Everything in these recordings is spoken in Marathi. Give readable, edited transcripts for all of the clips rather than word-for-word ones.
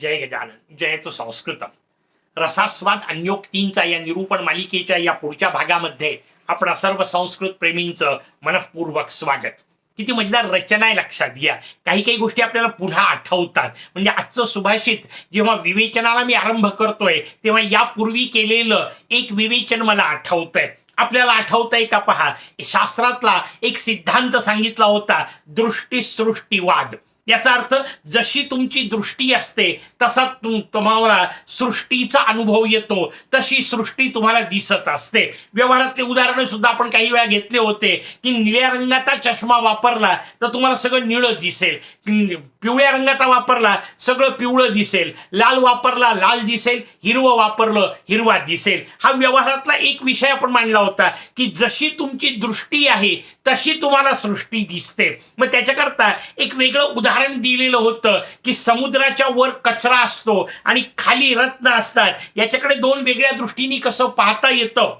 जय गजानन जयतु संस्कृतम. रसास्वाद अन्योक्तींचा या निरूपण मालिकेच्या या पुढच्या भागामध्ये आपण सर्व संस्कृत प्रेमींचं मनपूर्वक स्वागत. किती मजेदार रचना आहे लक्षात घ्या. काही काही गोष्टी आपल्याला पुन्हा आठवतात. म्हणजे आजचं सुभाषित जेव्हा विवेचनाला मी आरंभ करतोय तेव्हा यापूर्वी केलेलं एक विवेचन मला आठवतंय. आपल्याला आठवतंय का पहा, शास्त्रातला एक सिद्धांत सांगितला होता, दृष्टी सृष्टीवाद. याचा अर्थ जशी तुमची दृष्टी असते तसा तुम्हाला सृष्टीचा अनुभव येतो, तशी सृष्टी तुम्हाला दिसत असते. व्यवहारातले उदाहरण सुद्धा आपण काही वेळा घेतले होते की निळ्या रंगाचा चष्मा वापरला तर तुम्हाला सगळं निळं दिसेल, पिवळ्या रंगाचा वापरला सगळं पिवळं दिसेल, लाल वापरला लाल दिसेल, हिरवं वापरलं हिरवा दिसेल. हा व्यवहारातला एक विषय आपण मांडला होता की जशी तुमची दृष्टी आहे तशी तुम्हाला सृष्टी दिसते. मग त्याच्याकरता एक वेगळं उदाहरण दिलेलं होतं की समुद्राच्या वर कचरा असतो आणि खाली रत्न असतात. याच्याकडे दोन वेगळ्या दृष्टीने कसं पाहता येतं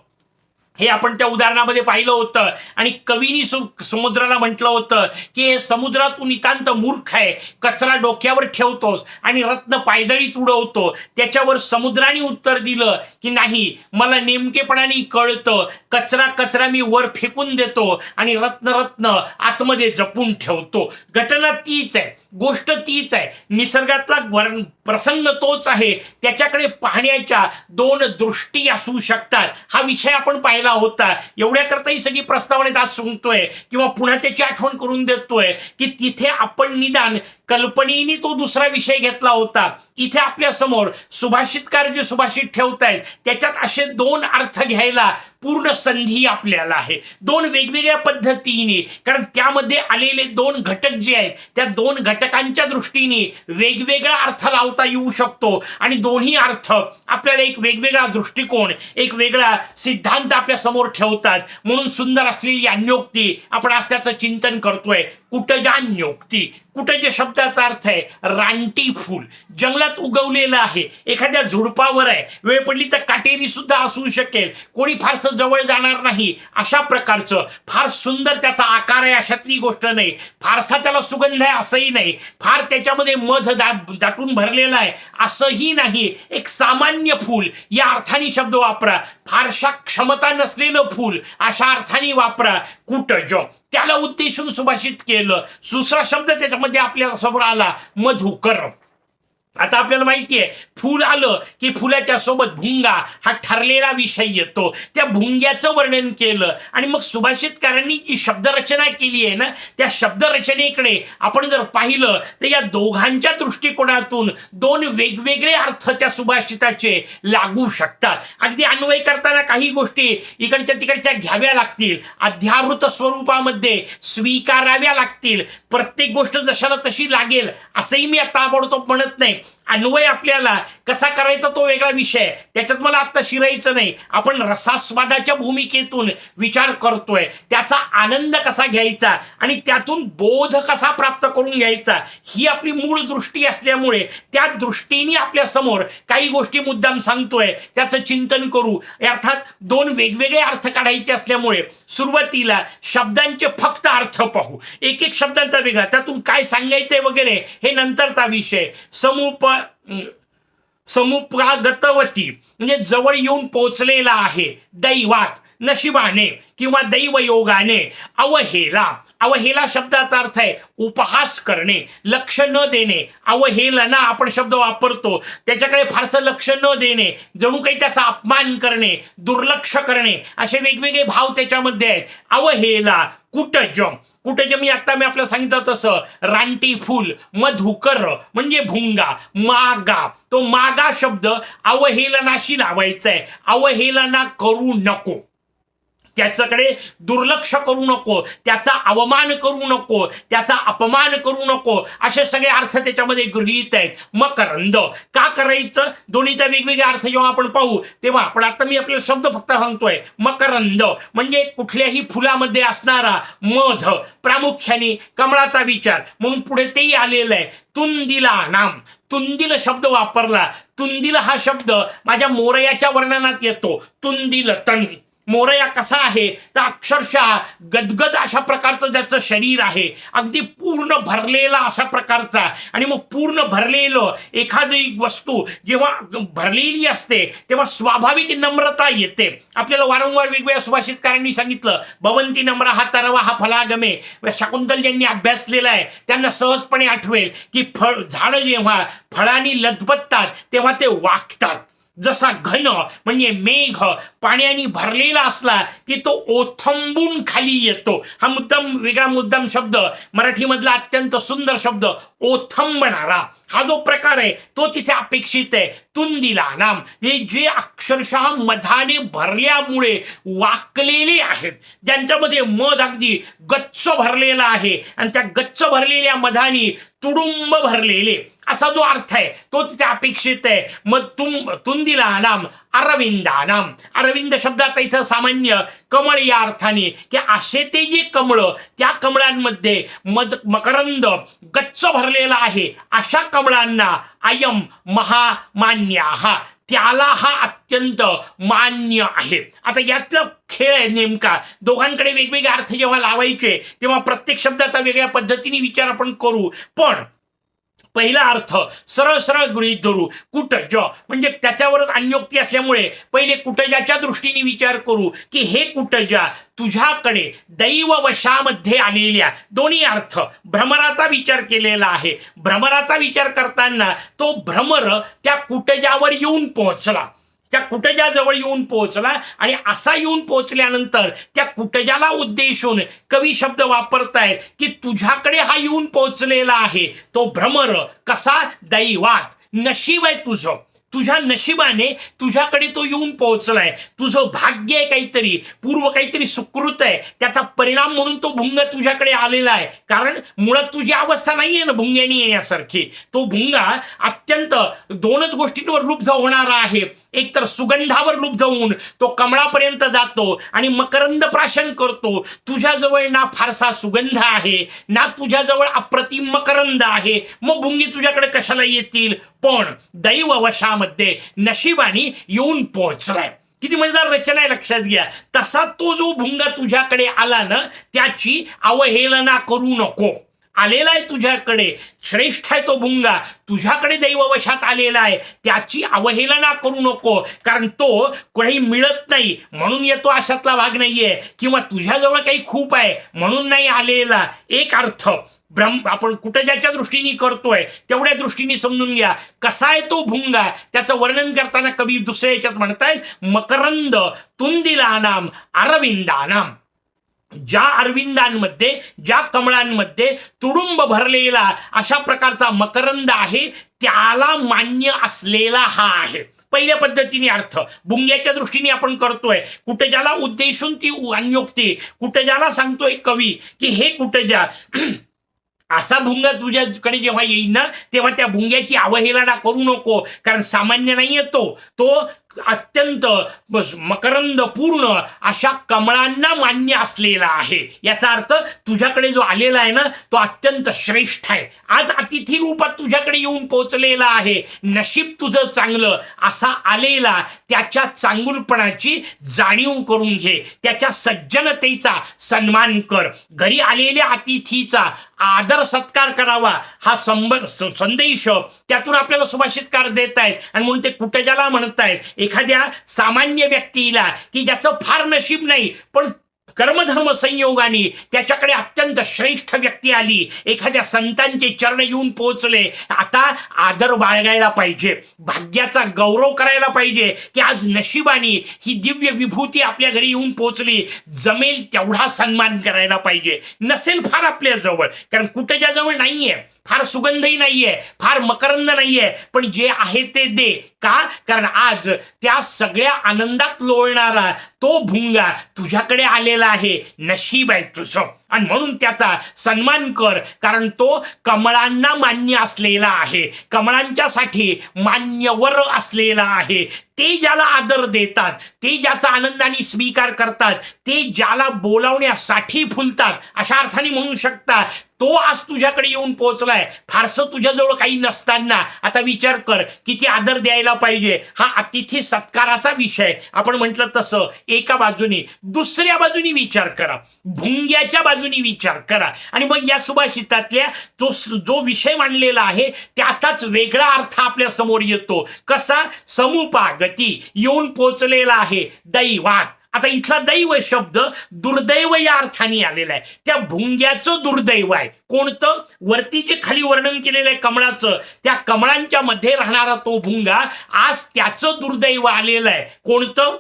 हे आपण त्या उदाहरणामध्ये पाहिलं होतं. आणि कवीनी समुद्राला म्हटलं होतं की समुद्रातून नितांत मूर्ख आहे, कचरा डोक्यावर ठेवतोस आणि रत्न पायदळीत उडवतो. त्याच्यावर समुद्राने उत्तर दिलं की नाही, मला नेमकेपणाने कळतं, कचरा कचरा मी वर फेकून देतो आणि रत्न रत्न आतमध्ये जपून ठेवतो. घटना तीच आहे, गोष्ट तीच आहे, निसर्गातला प्रसंग तोच आहे. त्याच्याकडे पाहण्याच्या दोन दृष्टी असू शकतात. हा विषय आपण पाहिला होता. एवढ्याकरता ही सगळी प्रस्तावनेत आज सांगतोय किंवा पुन्हा त्याची आठवण करून देतोय की तिथे आपण निदान कल्पनेने तो दुसरा विषय घेतला होता. इथे आपल्या समोर सुभाषितकार जे सुभाषित ठेवतायत त्याच्यात असे दोन अर्थ घ्यायला पूर्ण संधी आपल्याला आहे, दोन वेगवेगळ्या पद्धतीने. कारण त्यामध्ये आलेले दोन घटक जे आहेत त्या दोन घटकांच्या दृष्टीने वेगवेगळा अर्थ लावता येऊ शकतो आणि दोन्ही अर्थ आपल्याला एक वेगवेगळा दृष्टिकोन, एक वेगळा सिद्धांत आपल्या समोर ठेवतात. म्हणून सुंदर असलेली अन्योक्ती आपण आज त्याचं चिंतन करतोय. कुटजान्योक्ती. कुटज शब्दाचा अर्थ आहे रानटी फूल, जंगलात उगवलेलं आहे, एखाद्या झुडपावर आहे, वेळ पडली तर काटेरी सुद्धा असू शकेल, कोणी फारसं जवळ जाणार नाही, अशा प्रकारचं फार सुंदर त्याचा आकार आहे अशातली गोष्ट नाही, फारसा त्याला सुगंध आहे असंही नाही, फार त्याच्यामध्ये मध दाटून भरलेला आहे असंही नाही, एक सामान्य फूल या अर्थाने शब्द वापरा. फारशा क्षमता नसलेलं फूल अशा अर्थाने वापरा. कुटज त्याला उद्देशून सुभाषित केलं. दुसरा शब्द त्याच्यामध्ये आपल्या समोर आला, मधुकर. आता आपल्याला माहिती आहे फूल आलं की फुलाच्या सोबत भुंगा हा ठरलेला विषय येतो. त्या भुंग्याचं वर्णन केलं आणि मग सुभाषितकारांनी जी शब्दरचना केली आहे ना, त्या शब्दरचनेकडे आपण जर पाहिलं तर या दोघांच्या दृष्टिकोनातून दोन वेगवेगळे अर्थ त्या सुभाषिताचे लागू शकतात. अगदी अन्वय करताना काही गोष्टी इकडच्या तिकडच्या घ्याव्या लागतील, अध्याहृत स्वरूपामध्ये स्वीकाराव्या लागतील. प्रत्येक गोष्ट जशाला तशी लागेल असंही मी ताबडतोब म्हणत नाही. अन्वय आपल्याला कसा करायचा तो वेगळा विषय, त्याच्यात मला आत्ता शिरायचं नाही. आपण रसास्वादाच्या भूमिकेतून विचार करतोय, त्याचा आनंद कसा घ्यायचा आणि त्यातून बोध कसा प्राप्त करून घ्यायचा ही आपली मूळ दृष्टी असल्यामुळे त्या दृष्टीने आपल्या समोर काही गोष्टी मुद्दाम सांगतोय, त्याचं चिंतन करू. अर्थात दोन वेगवेगळे अर्थ काढायचे असल्यामुळे सुरुवातीला शब्दांचे फक्त अर्थ पाहू, एक एक शब्दांचा वेगळा, त्यातून काय सांगायचंय वगैरे हे नंतरचा विषय. समुपगतवती म्हणजे जवळ येऊन पोचलेला आहे, दैवात नशिबाने किंवा दैवयोगाने. अवहेला, अवहेला शब्दाचा अर्थ आहे उपहास करणे, लक्ष न देणे. अवहेलना आपण शब्द वापरतो, त्याच्याकडे फारसं लक्ष न देणे, जणू काही त्याचा अपमान करणे, दुर्लक्ष करणे, असे वेगवेगळे भाव त्याच्यामध्ये आहेत. अवहेला. कुटज, कुटज मी आपल्याला सांगितलं तसं रानटी फूल. मधुकर म्हणजे भुंगा. मागा, तो मागा शब्द अवहेलनाशी लावायचा आहे. अवहेलना करू नको, त्याच्याकडे दुर्लक्ष करू नको, त्याचा अवमान करू नको, त्याचा अपमान करू नको, असे सगळे अर्थ त्याच्यामध्ये गृहीत आहेत. मकरंद का करायचं, दोन्हीचा वेगवेगळे अर्थ जेव्हा आपण पाहू तेव्हा आपण आता मी आपल्याला शब्द फक्त सांगतोय. मकरंद म्हणजे कुठल्याही फुलामध्ये असणारा मध, प्रामुख्याने कमळाचा विचार म्हणून पुढे तेही आलेलं आहे. तुंदिला नाम, तुंदिल शब्द वापरला. तुंदिल हा शब्द माझ्या मोरयाच्या वर्णनात येतो. तुंदिल तण, मोरया कसा आहे तर अक्षरशः गदगद अशा प्रकारचं त्याचं शरीर आहे, अगदी पूर्ण भरलेला अशा प्रकारचा. आणि मग पूर्ण भरलेलं एखादी वस्तू जेव्हा भरलेली असते तेव्हा स्वाभाविक नम्रता येते. आपल्याला वारंवार वेगवेगळ्या सुभाषितकारांनी सांगितलं, भवंती नम्र हा तरवा हा फलागमे. शकुंतल ज्यांनी अभ्यासलेला आहे त्यांना सहजपणे आठवेल की झाडं जेव्हा फळांनी लथबथतात तेव्हा ते वाकतात. जसा घन म्हणजे मेघ पाण्याने भरलेला असला की तो ओथंबून खाली येतो. हा मुद्दाम वेगळा मुद्दाम शब्द मराठीमधला अत्यंत सुंदर शब्द ओथंबणारा हा जो प्रकार आहे तो तिथे अपेक्षित आहे. तुंदिला नाम हे जे अक्षरशः मधाने भरल्यामुळे वाकलेले आहेत, ज्यांच्यामध्ये मध अगदी गच्च भरलेला आहे आणि त्या गच्च भरलेल्या मधाने तुडुंब भरलेले असा जो अर्थ आहे तो तिथे अपेक्षित आहे. मग तुंदिला नाम अरविंदानाम, अरविंद शब्दाचा इथं सामान्य कमळ या अर्थाने की असे ते जे कमळ त्या कमळांमध्ये मकरंद गच्च भरलेला आहे अशा कमळांना अयम महामान्य हा त्याला हा अत्यंत मान्य आहे. आता यातला खेळ आहे नेमका, दोघांकडे वेगवेगळे अर्थ जेव्हा लावायचे तेव्हा प्रत्येक शब्दाचा वेगळ्या पद्धतीने विचार आपण करू. पण पहिला अर्थ सरळ सरळ गृहीत धरू, कुटज म्हणजे त्याच्यावरच अन्योक्ती असल्यामुळे पहिले कुटजाच्या दृष्टीने विचार करू की हे कुटजा तुझ्याकडे दैववशामध्ये आलेल्या. दोन्ही अर्थ भ्रमराचा विचार केलेला आहे. भ्रमराचा विचार करताना तो भ्रमर त्या कुटजावर येऊन पोहोचला, त्या कुटजाजवळ येऊन पोहोचला आणि असा येऊन पोहोचल्यानंतर त्या कुटजाला उद्देशून कवी शब्द वापरतायत की तुझ्याकडे हा येऊन पोहोचलेला आहे. तो भ्रमर कसा दैवात, नशीब आहे तुझं, तुझ्या नशिबाने तुझ्याकडे तो येऊन पोहोचलाय. तुझं भाग्य आहे, काहीतरी पूर्व काहीतरी सुकृत आहे, त्याचा परिणाम म्हणून तो भुंग तुझ्याकडे आलेला आहे. कारण मुळात तुझी अवस्था नाहीये ना भुंग्यानी येण्यासारखी. तो भुंगा अत्यंत दोनच गोष्टींवर लुप्त होणारा आहे. एक तर सुगंधावर लुप्त होऊन तो कमळापर्यंत जातो आणि मकरंद प्राशन करतो. तुझ्याजवळ ना फारसा सुगंध आहे ना तुझ्याजवळ अप्रतिम मकरंद आहे, मग भुंगी तुझ्याकडे कशाला येतील. पण दैववशामध्ये नशिबाने येऊन पोहोचलाय. किती मजेदार रचना आहे, लक्षात घ्या. तसा तो जो भुंगा तुझ्याकडे आला ना त्याची अवहेलना करू नको. आलेला आहे तुझ्याकडे, श्रेष्ठ आहे तो भुंगा, तुझ्याकडे दैववशात आलेला आहे, त्याची अवहेलना करू नको. कारण तो कोणी मिळत नाही म्हणून येतो अशातला भाग नाहीये, किंवा तुझ्याजवळ काही खूप आहे म्हणून नाही आलेला. एक अर्थ आपण कुटजाच्या दृष्टीने करतोय तेवढ्या दृष्टीने समजून घ्या. कसा आहे तो भुंगा त्याचं वर्णन करताना कवी दुसऱ्या याच्यात म्हणतायत मकरंद तुंदिलानाम अरविंदानाम. ज्या अरविंदांमध्ये ज्या कमळांमध्ये तुडुंब भरलेला अशा प्रकारचा मकरंद आहे त्याला मान्य असलेला हा आहे. पहिल्या पद्धतीने अर्थ भुंग्याच्या दृष्टीने आपण करतोय, कुटजाला उद्देशून ती अन्योक्ती. कुटजाला सांगतोय कवी की हे कुटजा असा भुंगा तुझ्याकडे जेव्हा येईल ना तेव्हा त्या भुंग्याची अवहेलना करू नको. कारण सामान्य नाहीये तो अत्यंत मकरंद पूर्ण अशा कमळांना मान्य असलेला आहे. याचा अर्थ तुझ्याकडे जो आलेला आहे ना तो अत्यंत श्रेष्ठ आहे. आज अतिथी रूपात तुझ्याकडे येऊन पोहोचलेला आहे. नशीब तुझं चांगलं असा आलेला त्याच्या चांगुलपणाची जाणीव करून घे, त्याच्या सज्जनतेचा सन्मान कर. घरी आलेल्या अतिथीचा आदर सत्कार करावा हा संदेश त्यातून आपल्याला सुभाषितकार देत आहेत. आणि म्हणून ते कुटजाला म्हणतायत एखाद्या सामान्य व्यक्तीला की ज्याचं फार नशीब नाही पण कर्मधर्म संयोगाने त्याच्याकडे अत्यंत श्रेष्ठ व्यक्ती आली, एखाद्या संतांचे चरण येऊन पोहोचले, आता आदर बाळगायला पाहिजे, भाग्याचा गौरव करायला पाहिजे की आज नशिबाने ही दिव्य विभूती आपल्या घरी येऊन पोहोचली, जमेल तेवढा सन्मान करायला पाहिजे. नसेल फार आपल्या जवळ, कारण कुटजाजवळ नाहीये, फार सुगंधही नाहीये, फार मकरंद नाहीये, पण जे आहे ते दे. का? कारण आज त्या सगळ्या आनंदात लोळणारा तो भुंगा तुझ्याकडे आलेला आहे, नशीब आहे तुझं. आणि म्हणून त्याचा सन्मान कर, कारण तो कमळांना मान्य असलेला आहे, कमळांच्यासाठी मान्यवर असलेला आहे. ते ज्याला आदर देतात, ते ज्याचा आनंदाने स्वीकार करतात, ते ज्याला बोलावण्यासाठी फुलतात अशा अर्थाने म्हणू शकता, तो आज तुझ्याकडे येऊन पोहोचलाय. फारसं तुझ्याजवळ काही नसताना आता विचार कर किती आदर द्यायला पाहिजे. हा अतिथी सत्काराचा विषय आपण म्हटलं तसं एका बाजूनी. दुसऱ्या बाजूनी विचार करा, भुंग्याच्या बाजूनी विचार करा. आणि मग या सुभाषितातल्या जो विषय मांडलेला आहे त्याचाच वेगळा अर्थ आपल्या समोर येतो. कसा? समुपागती, येऊन पोहोचलेला आहे दैवात. आता इथला दैव शब्द दुर्दैव या अर्थाने आलेला आहे. त्या भुंग्याचं दुर्दैव आहे. कोणतं? वरती जे खाली वर्णन केलेलं आहे कमळाचं, त्या कमळांच्या मध्ये राहणारा तो भुंगा, आज त्याचं दुर्दैव आलेलं आहे. कोणतं?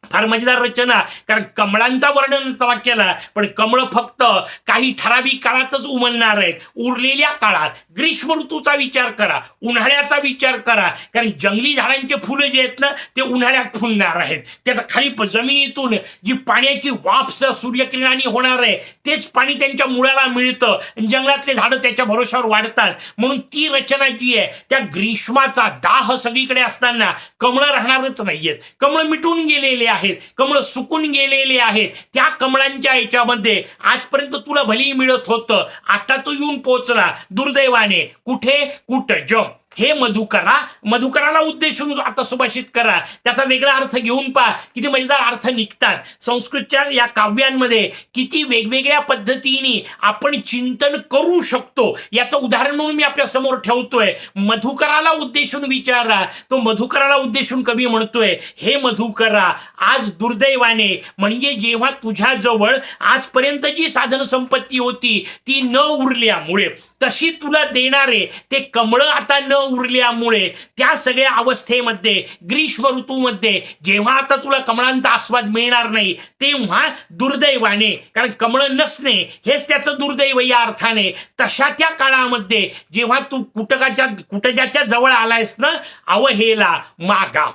फार मजेदार रचना, कारण कमळांचा वर्णन वाक्याला, पण कमळ फक्त काही ठराविक काळातच उमलणार आहेत. उरलेल्या काळात ग्रीष्म ऋतूचा विचार करा, उन्हाळ्याचा विचार करा, कारण जंगली झाडांचे फुलं जे आहेत ना ते उन्हाळ्यात फुलणार आहेत. त्याचा खाली जमिनीतून जी पाण्याची वाफ सूर्यकिरणांनी होणार आहे तेच पाणी त्यांच्या मुळाला मिळतं. जंगलातले झाडं त्याच्या भरोशावर वाढतात. म्हणून ती रचना जी आहे त्या ग्रीष्माचा दाह सगळीकडे असताना कमळं राहणारच नाहीयेत. कमळ मिटून गेलेले आहेत, कमळ सुकून गेलेले आहेत. त्या कमळांच्या याच्यामध्ये आजपर्यंत तुला भली मिळत होतं, आता तो येऊन पोहोचला दुर्दैवाने. कुठे? कुटज. हे मधुकराला उद्देशून आता सुभाषित करा. त्याचा वेगळा अर्थ घेऊन पहा, किती मजेदार अर्थ निघतात. संस्कृतच्या या काव्यांमध्ये किती वेगवेगळ्या पद्धतीने आपण चिंतन करू शकतो याचं उदाहरण म्हणून मी आपल्या समोर ठेवतोय. मधुकराला उद्देशून विचारा. तो मधुकराला उद्देशून कवी म्हणतोय, हे मधुकरा, आज दुर्दैवाने, म्हणजे जेव्हा तुझ्याजवळ आजपर्यंत जी साधन संपत्ती होती ती न उरल्यामुळे, तशी तुला देणारे ते कमळ आता न उरल्यामुळे, त्या सगळ्या अवस्थेमध्ये ग्रीष्म ऋतूमध्ये जेव्हा आता तुला कमळांचा आस्वाद मिळणार नाही तेव्हा दुर्दैवाने, कारण कमळ नसणे हेच त्याचं दुर्दैव या अर्थाने, तशा त्या काळामध्ये जेव्हा तू कुटजाच्या जवळ आलायस ना, अवहेला मागा,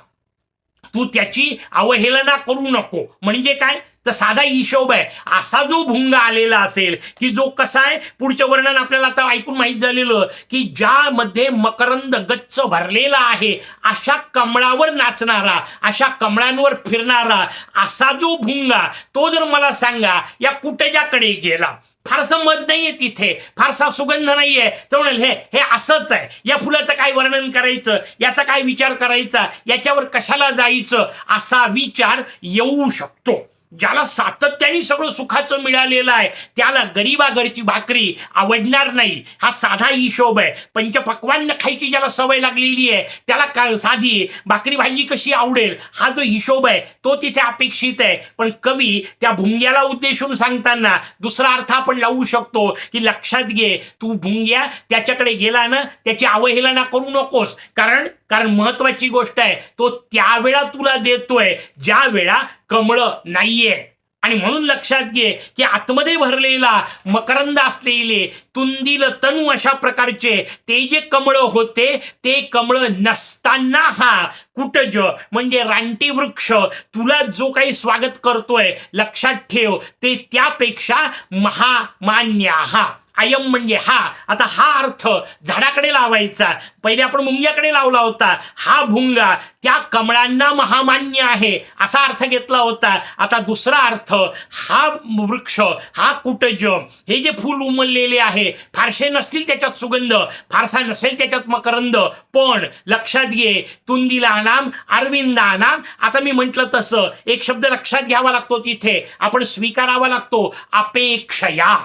तू त्याची अवहेलना करू नको. म्हणजे काय? तर साधा हिशोब आहे. असा जो भुंगा आलेला असेल की जो कसा आहे, पुढचं वर्णन आपल्याला आता ऐकून माहित झालेलं, की ज्यामध्ये मकरंद गच्च भरलेला आहे अशा कमळावर नाचणारा, अशा कमळांवर फिरणारा असा जो भुंगा, तो जर मला सांगा या कुटजाकडे गेला, फारसं मत नाहीये तिथे, फारसा सुगंध नाहीये, तर म्हणेल हे असंच आहे, या फुलाचं काय वर्णन करायचं, याचा काय विचार करायचा, याच्यावर कशाला जायचं, असा विचार येऊ शकतो. ज्याला सातत्याने सगळं सुखाचं मिळालेलं आहे त्याला गरीबा घरची भाकरी आवडणार नाही. हा साधा हिशोब आहे. पंचपक्वान्न खायची ज्याला सवय लागलेली आहे त्याला साधी भाकरी भाजी कशी आवडेल, हा जो हिशोब आहे तो तिथे अपेक्षित आहे. पण कवी त्या भुंग्याला उद्देशून सांगताना दुसरा अर्थ आपण लावू शकतो की लक्षात घे, तू भुंग्या त्याच्याकडे गेला ना, त्याची अवहेलना करू नकोस. कारण महत्वाची गोष्ट आहे, तो त्यावेळा तुला देतोय ज्या वेळा कमळ नाहीये. आणि म्हणून लक्षात घे की आतमध्ये भरलेला मकरंद असलेले तुंदिल तनू अशा प्रकारचे ते जे कमळ होते ते कमळ नसताना हा कुटज म्हणजे रानटी वृक्ष तुला जो काही स्वागत करतोय, लक्षात ठेव, ते त्यापेक्षा महामान्य हा. अयम म्हणजे हा. आता हा अर्थ झाडाकडे लावायचा. पहिले आपण भुंग्याकडे लावला होता. हा भुंगा त्या कमळांना महामान्य आहे असा अर्थ घेतला होता. आता दुसरा अर्थ, हा वृक्ष, हा कुटज, हे जे फूल उमललेले आहे, फारसे नसतील त्याच्यात सुगंध, फारसा नसेल त्याच्यात मकरंद, पण लक्षात घे, तुंदिलानाम अरविंदानाम. आता मी म्हटलं तसं एक शब्द लक्षात घ्यावा लागतो तिथे, आपण स्वीकारावा लागतो, अपेक्षया.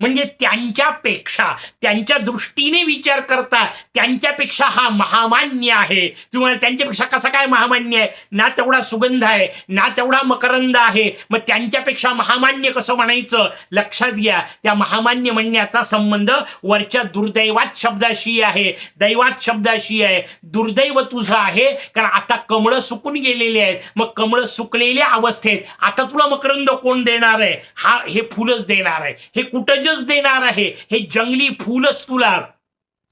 म्हणजे त्यांच्यापेक्षा, त्यांच्या दृष्टीने विचार करता त्यांच्यापेक्षा हा महामान्य आहे. तुम्हाला त्यांच्यापेक्षा कसा काय महामान्य आहे? ना तेवढा सुगंध आहे, ना तेवढा मकरंद आहे, मग त्यांच्यापेक्षा महामान्य कसं म्हणायचं? लक्षात घ्या, त्या महामान्य म्हणण्याचा संबंध वरच्या दुर्दैवात शब्दाशी आहे, दैवात शब्दाशी आहे. दुर्दैव तुझं आहे कारण आता कमळ सुकून गेलेले आहेत. मग कमळ सुकलेल्या अवस्थेत आता तुला मकरंद कोण देणार आहे? हे फुलच देणार आहे, हे कुटज देणार आहे, हे जंगली फूलच तुला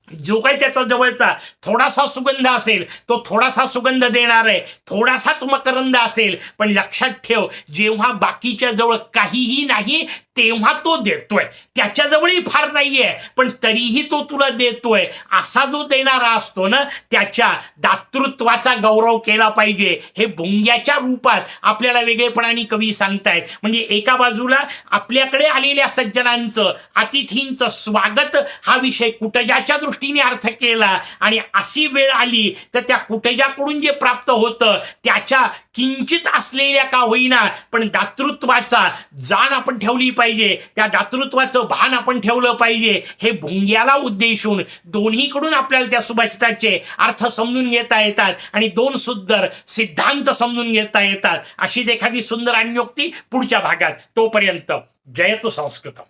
जो काही त्याचा जवळचा थोडासा सुगंध असेल तो थोडासा सुगंध देणार आहे, थोडासाच मकरंद असेल. पण लक्षात ठेव, जेव्हा बाकीच्या जवळ काहीही नाही तेव्हा तो देतोय. त्याच्याजवळही फार नाहीये पण तरीही तो तुला देतोय. असा जो देणारा असतो ना, त्याच्या दातृत्वाचा गौरव केला पाहिजे. हे भुंग्याच्या रूपात आपल्याला वेगळेपणाने कवी सांगतायत. म्हणजे एका बाजूला आपल्याकडे आलेल्या सज्जनांचं, अतिथींचं स्वागत हा विषय कुटजाच्या दृष्टीने अर्थ केला, आणि अशी वेळ आली तर त्या कुटजाकडून जे प्राप्त होतं त्याच्या किंचित असलेल्या का होईना पण दातृत्वाचा जाण आपण ठेवली पाहिजे. त्या दातृत्वाचं भान आपण ठेवलं पाहिजे. हे भुंग्याला उद्देशून दोन्हीकडून आपल्याला त्या सुभाषिताचे अर्थ समजून घेता येतात आणि दोन सुंदर सिद्धांत समजून घेता येतात. अशीच एखादी सुंदर अन्योक्ती पुढच्या भागात. तोपर्यंत जयतु संस्कृतम.